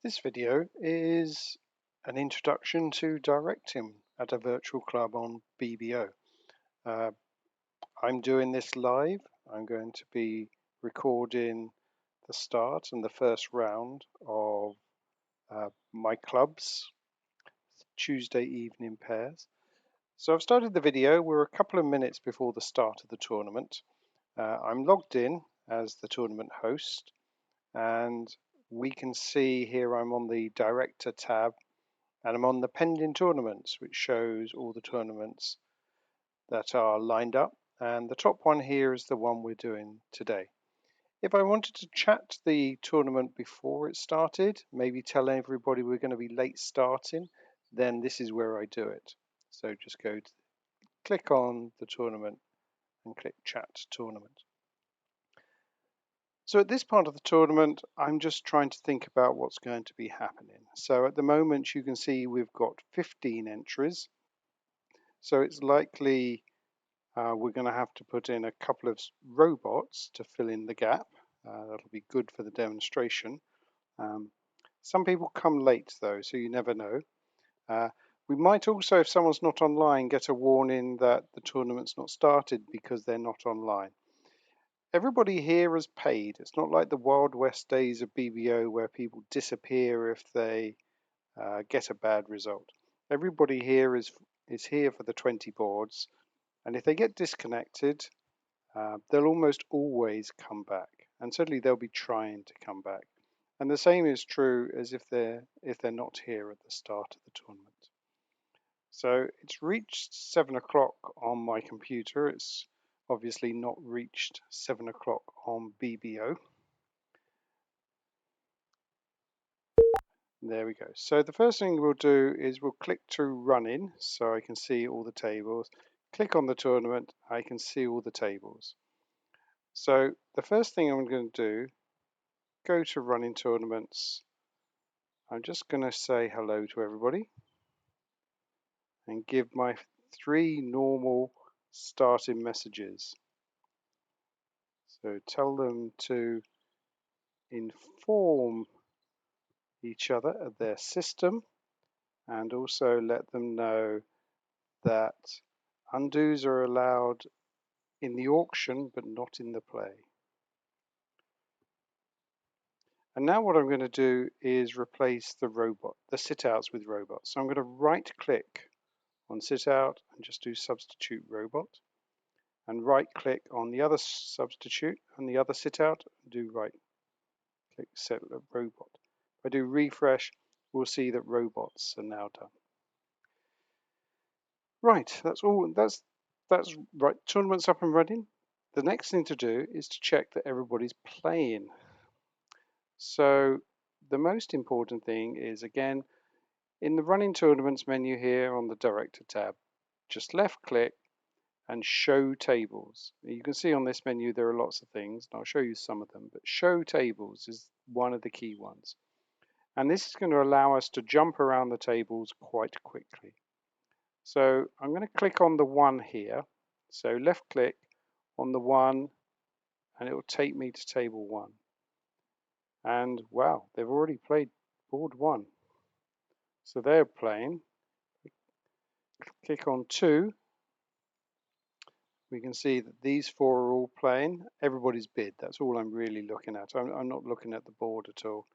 This video is an introduction to directing at a virtual club on BBO. Uh, I'm doing this live. I'm going to be recording the start and the first round of my club's Tuesday evening pairs. So I've started the video. We're a couple of minutes before the start of the tournament. I'm logged in as the tournament host, and we can see here I'm on the director tab, and I'm on the pending tournaments, which shows all the tournaments that are lined up, and the top one here is the one we're doing today. If I wanted to chat the tournament before it started, maybe tell everybody we're going to be late starting, then this is where I do it. So just click on the tournament and click chat tournament. So at this part of the tournament, I'm just trying to think about what's going to be happening. So at the moment, you can see we've got 15 entries. So it's likely we're going to have to put in a couple of robots to fill in the gap. That'll be good for the demonstration. Some people come late though, so you never know. We might also, if someone's not online, get a warning that the tournament's not started because they're not online. Everybody here is paid. It's not like the Wild West days of BBO where people disappear if they get a bad result. Everybody here is here for the 20 boards, and if they get disconnected, they'll almost always come back, and certainly they'll be trying to come back. And the same is true as if they're not here at the start of the tournament. So it's reached 7 o'clock on my computer. It's obviously not reached 7 o'clock on BBO. There we go. So the first thing we'll do is we'll click to run in so I can see all the tables. Click on the tournament, I can see all the tables. So the first thing I'm going to do, go to running tournaments. I'm just going to say hello to everybody and give my 3 normal starting messages. So tell them to inform each other of their system, and also let them know that undos are allowed in the auction but not in the play. And now what I'm going to do is replace the sitouts with robots. So I'm going to right click on sitout and just do substitute robot, and right click on the other substitute and the other sitout and do right click set robot. If I do refresh, we'll see that robots are now done. Right, that's all. That's right. Tournament's up and running. The next thing to do is to check that everybody's playing. So the most important thing is, again, in the running tournaments menu here on the director tab, just left click and show tables. You can see on this menu there are lots of things, and I'll show you some of them, but show tables is one of the key ones. And this is going to allow us to jump around the tables quite quickly. So I'm going to click on the one here. So left click on the one and it will take me to table 1. And wow, they've already played board 1. So they're playing. Click on 2. We can see that these 4 are all playing. Everybody's bid. That's all I'm really looking at. I'm not looking at the board at all.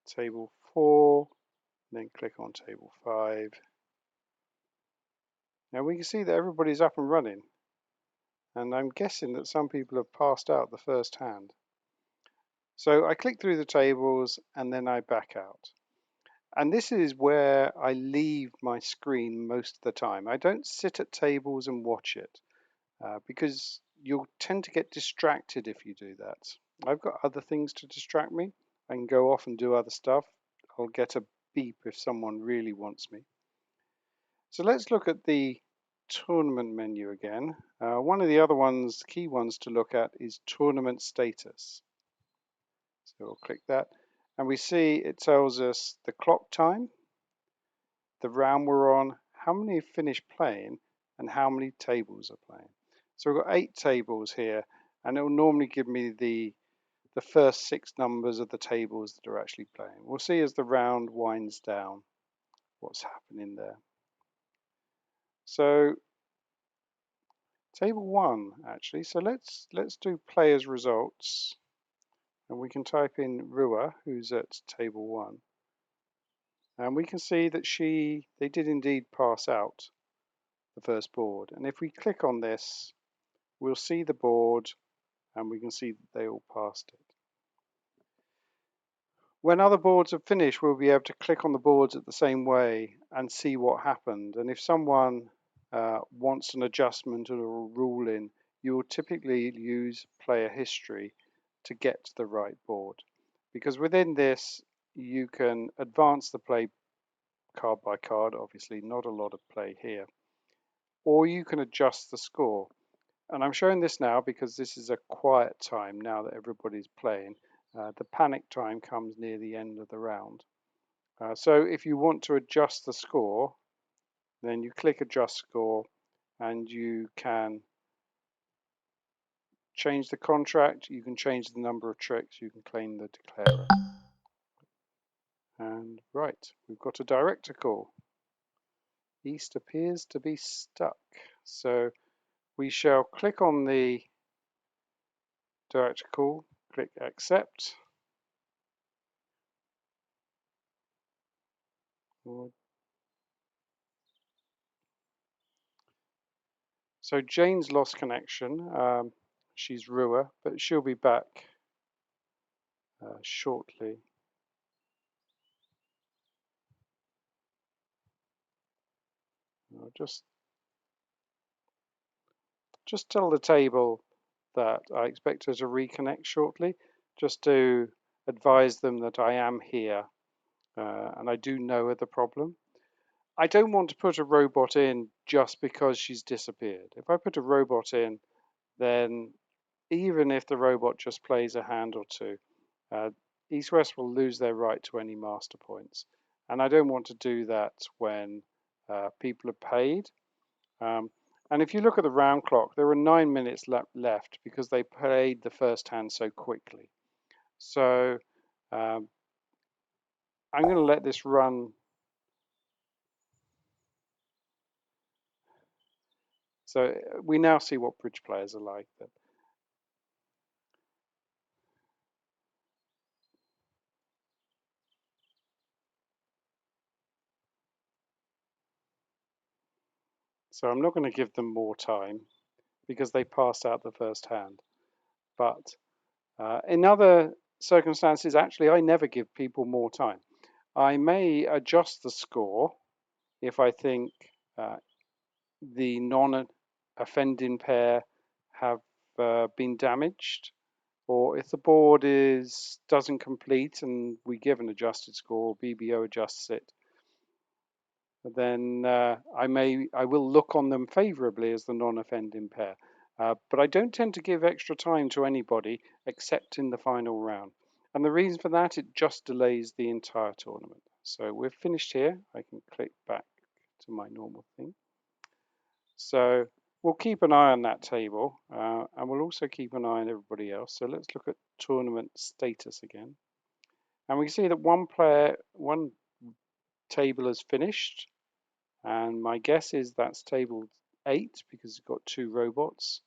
Table 4, then click on table 5. Now we can see that everybody's up and running. And I'm guessing that some people have passed out the first hand. So I click through the tables and then I back out. And this is where I leave my screen most of the time. I don't sit at tables and watch it because you'll tend to get distracted if you do that. I've got other things to distract me. I can go off and do other stuff. I'll get a beep if someone really wants me. So let's look at the tournament menu again. One of the other ones, key ones to look at, is tournament status. So we'll click that, and we see it tells us the clock time, the round we're on, how many have finished playing, and how many tables are playing. So we've got 8 tables here, and it will normally give me the the first 6 numbers of the tables that are actually playing. We'll see as the round winds down what's happening there. So table 1 actually. So let's do players results, and we can type in Rua, who's at table 1, and we can see that they did indeed pass out the first board. And if we click on this, we'll see the board, and we can see that they all passed it. When other boards are finished, we'll be able to click on the boards at the same way and see what happened. And if someone wants an adjustment or a rule in, you will typically use player history to get to the right board. Because within this, you can advance the play card by card, obviously not a lot of play here, or you can adjust the score. And I'm showing this now because this is a quiet time now that everybody's playing. The panic time comes near the end of the round. So if you want to adjust the score, then you click adjust score, and you can change the contract, you can change the number of tricks, you can claim the declarer. And right, we've got a director call. East appears to be stuck. So we shall click on the director call, click accept. So Jane's lost connection. She's Rua, but she'll be back shortly. I'll just tell the table that I expect her to reconnect shortly, just to advise them that I am here and I do know of the problem. I don't want to put a robot in just because she's disappeared. If I put a robot in, then even if the robot just plays a hand or two, East West will lose their right to any master points. And I don't want to do that when people are paid. And if you look at the round clock, there are 9 minutes left because they played the first hand so quickly. So I'm going to let this run. So we now see what bridge players are like. So I'm not going to give them more time because they passed out the first hand. But in other circumstances, actually, I never give people more time. I may adjust the score if I think the non-offending pair have been damaged, or if the board doesn't complete and we give an adjusted score, or BBO adjusts it, then I will look on them favourably as the non-offending pair. But I don't tend to give extra time to anybody except in the final round. And the reason for that, it just delays the entire tournament. So we're finished here. I can click back to my normal thing. So we'll keep an eye on that table, and we'll also keep an eye on everybody else. So let's look at tournament status again. And we can see that one table has finished, and my guess is that's table 8 because it's got 2 robots.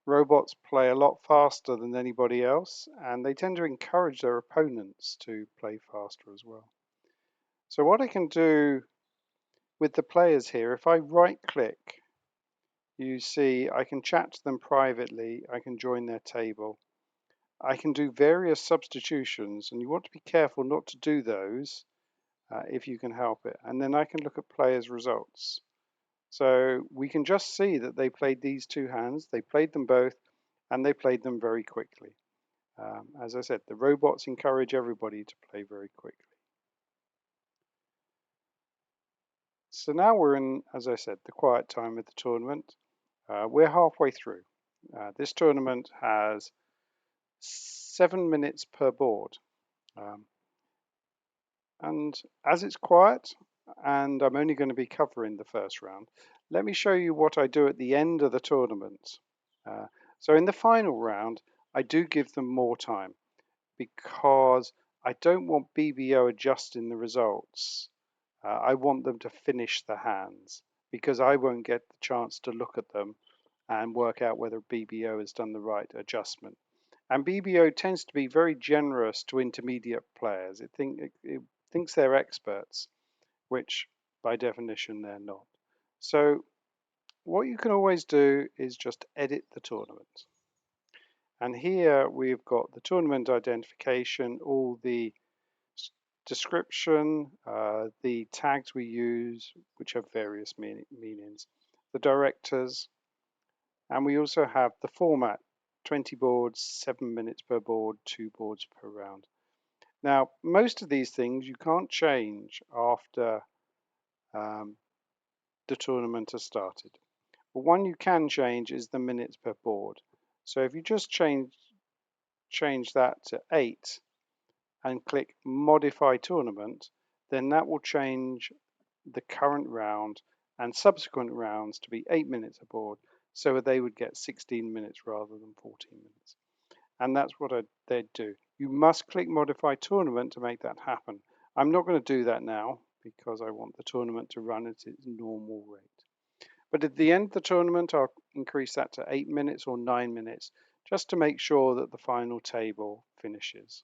Robots play a lot faster than anybody else, and they tend to encourage their opponents to play faster as well. So what I can do with the players here, if I right click, you see I can chat to them privately, I can join their table, I can do various substitutions, and you want to be careful not to do those if you can help it. And then I can look at players' results. So we can just see that they played these 2 hands, they played them both, and they played them very quickly. As I said, the robots encourage everybody to play very quickly. So now we're in, as I said, the quiet time of the tournament. We're halfway through. This tournament has 7 minutes per board. And as it's quiet, and I'm only going to be covering the first round, let me show you what I do at the end of the tournament. So in the final round, I do give them more time because I don't want BBO adjusting the results. I want them to finish the hands because I won't get the chance to look at them and work out whether BBO has done the right adjustment. And BBO tends to be very generous to intermediate players. It thinks they're experts, which by definition they're not. So what you can always do is just edit the tournament. And here we've got the tournament identification, all the description, the tags we use, which have various meanings, the directors, and we also have the format, 20 boards, 7 minutes per board, 2 boards per round. Now, most of these things you can't change after the tournament has started. But one you can change is the minutes per board. So if you just change that to 8 and click modify tournament, then that will change the current round and subsequent rounds to be 8 minutes a board, so they would get 16 minutes rather than 14 minutes. And that's what they'd do. You must click modify tournament to make that happen. I'm not going to do that now because I want the tournament to run at its normal rate. But at the end of the tournament, I'll increase that to 8 minutes or 9 minutes just to make sure that the final table finishes.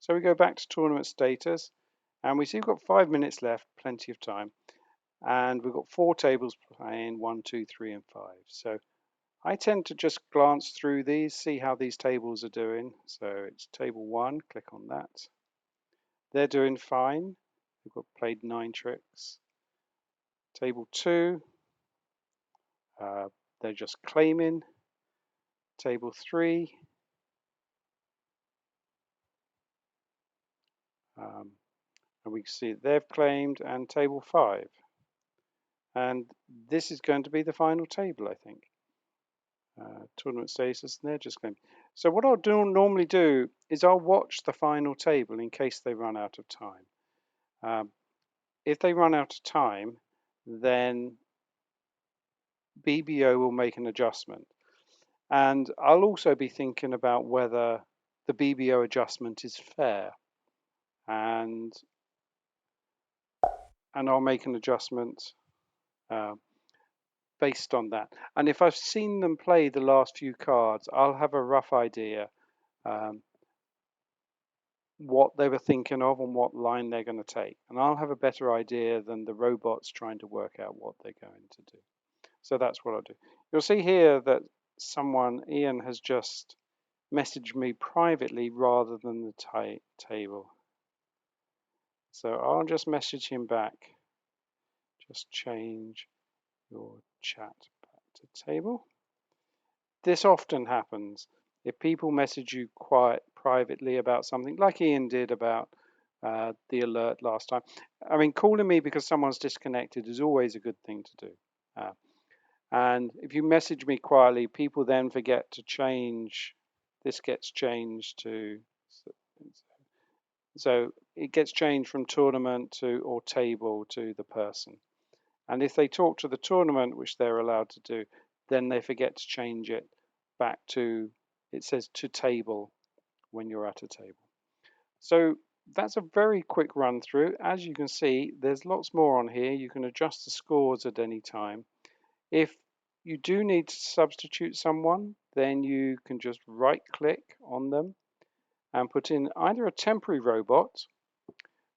So we go back to tournament status and we see we've got 5 minutes left, plenty of time. And we've got 4 tables playing, 1, 2, 3, and 5. So I tend to just glance through these, see how these tables are doing. So it's table 1, click on that. They're doing fine. We've got played 9 tricks. Table 2, they're just claiming. Table 3, and we can see they've claimed, and table 5. And this is going to be the final table, I think. Tournament status, and they're just claiming. So what I'll normally do is I'll watch the final table in case they run out of time. If they run out of time, then BBO will make an adjustment. And I'll also be thinking about whether the BBO adjustment is fair. And I'll make an adjustment based on that. And if I've seen them play the last few cards, I'll have a rough idea what they were thinking of and what line they're going to take. And I'll have a better idea than the robots trying to work out what they're going to do. So that's what I'll do. You'll see here that Ian has just messaged me privately rather than the table. So I'll just message him back. Just change your chat back to table. This often happens. If people message you quite privately about something, like Ian did about the alert last time. I mean, calling me because someone's disconnected is always a good thing to do. And if you message me quietly, people then forget to change. This gets changed to, so it gets changed from tournament to or table to the person. And if they talk to the tournament, which they're allowed to do, then they forget to change it back to, it says to table when you're at a table. So that's a very quick run through. As you can see, there's lots more on here. You can adjust the scores at any time. If you do need to substitute someone, then you can just right click on them and put in either a temporary robot,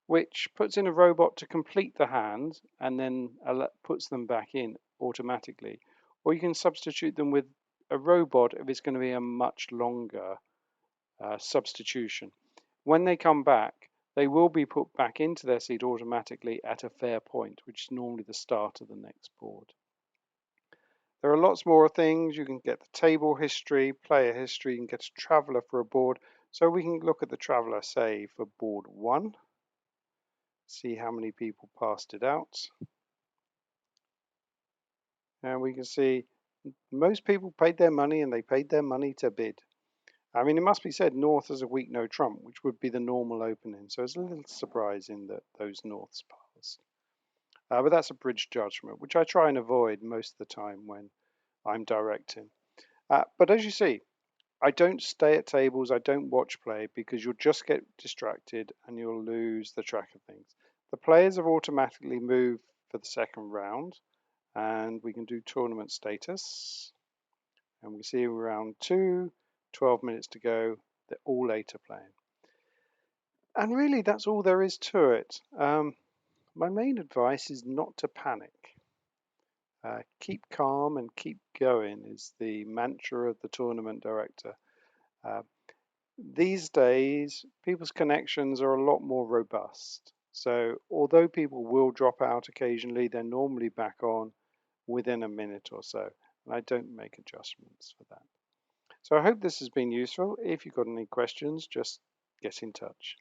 which puts in a robot to complete the hand and then puts them back in automatically. Or you can substitute them with a robot if it's going to be a much longer substitution. When they come back, they will be put back into their seat automatically at a fair point, which is normally the start of the next board. There are lots more things. You can get the table history, player history, you can get a traveller for a board. So we can look at the traveller, say, for board 1. See how many people passed it out. And we can see most people paid their money, and they paid their money to bid. I mean, it must be said, North has a weak no trump, which would be the normal opening. So it's a little surprising that those Norths passed. But that's a bridge judgment, which I try and avoid most of the time when I'm directing. But as you see, I don't stay at tables, I don't watch play because you'll just get distracted and you'll lose the track of things. The players have automatically moved for the second round, and we can do tournament status. And we see round 2, 12 minutes to go, they're all 8 are playing. And really that's all there is to it. My main advice is not to panic. Keep calm and keep going is the mantra of the tournament director. Uh, these days, people's connections are a lot more robust. So although people will drop out occasionally, they're normally back on within a minute or so. And I don't make adjustments for that. So I hope this has been useful. If you've got any questions, just get in touch.